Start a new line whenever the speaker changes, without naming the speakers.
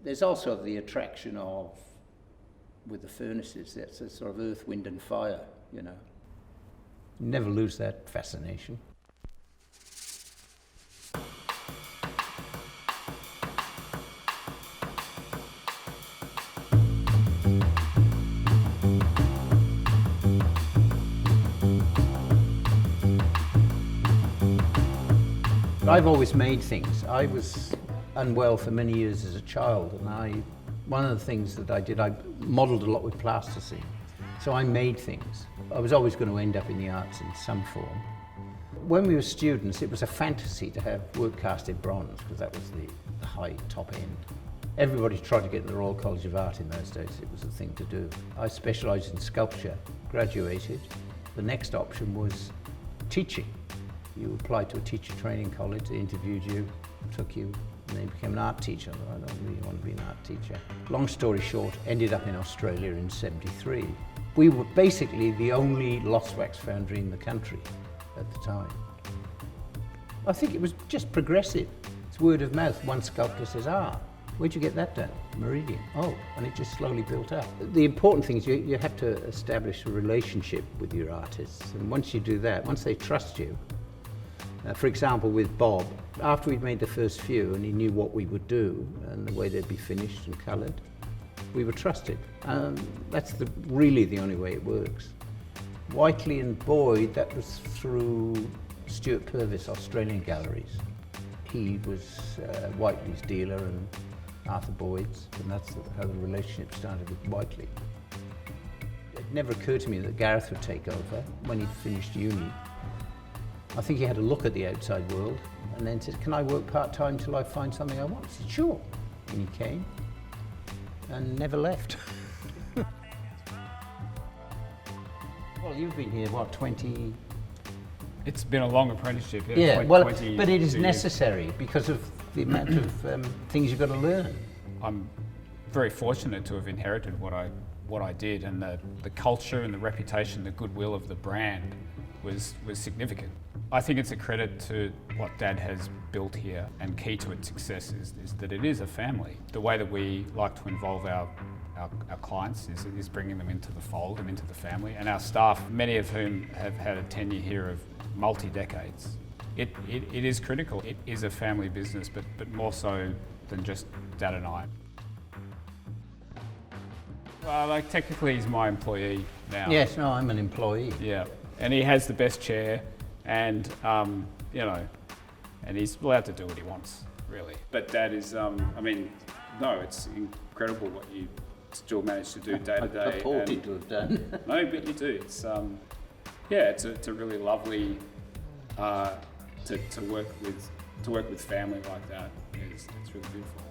There's also the attraction of, with the furnaces, that's a sort of earth, wind and fire, you know. Never lose that fascination. I've always made things. I was unwell for many years as a child, and one of the things that I did, I modelled a lot with plasticine. So I made things. I was always going to end up in the arts in some form. When we were students, it was a fantasy to have work cast in bronze, because that was the high top end. Everybody tried to get in the Royal College of Art in those days. It was a thing to do. I specialised in sculpture, graduated. The next option was teaching. You applied to a teacher training college, they interviewed you, took you, and then you became an art teacher. I don't really want to be an art teacher. Long story short, ended up in Australia in '73. We were basically the only lost wax foundry in the country at the time. I think it was just progressive. It's word of mouth. One sculptor says, where'd you get that done? Meridian. Oh, and it just slowly built up. The important thing is you have to establish a relationship with your artists. And once you do that, once they trust you, for example, with Bob, after we'd made the first few and he knew what we would do and the way they'd be finished and coloured, we were trusted. That's really the only way it works. Whiteley and Boyd, that was through Stuart Purvis, Australian Galleries. He was Whiteley's dealer and Arthur Boyd's, and that's how the relationship started with Whiteley. It never occurred to me that Gareth would take over when he'd finished uni. I think he had a look at the outside world and then said, can I work part-time till I find something I want? I said, sure. And he came and never left. Well, you've been here, what, 20?
It's been a long apprenticeship.
Yeah, well, but it is necessary because of the amount of things you've got to learn.
I'm very fortunate to have inherited what I did, and the culture and the reputation, the goodwill of the brand was significant. I think it's a credit to what Dad has built here, and key to its success is that it is a family. The way that we like to involve our clients is bringing them into the fold and into the family, and our staff, many of whom have had a tenure here of multi-decades. It is critical. It is a family business, but more so than just Dad and I. Well, technically he's my employee now.
Yes, no, I'm an employee.
Yeah, and he has the best chair, and and he's allowed to do what he wants, really. But Dad is, it's incredible what you still manage to do day to day.
I purported to have done.
No, but you do. It's it's a really lovely to work with family like that. It's really beautiful.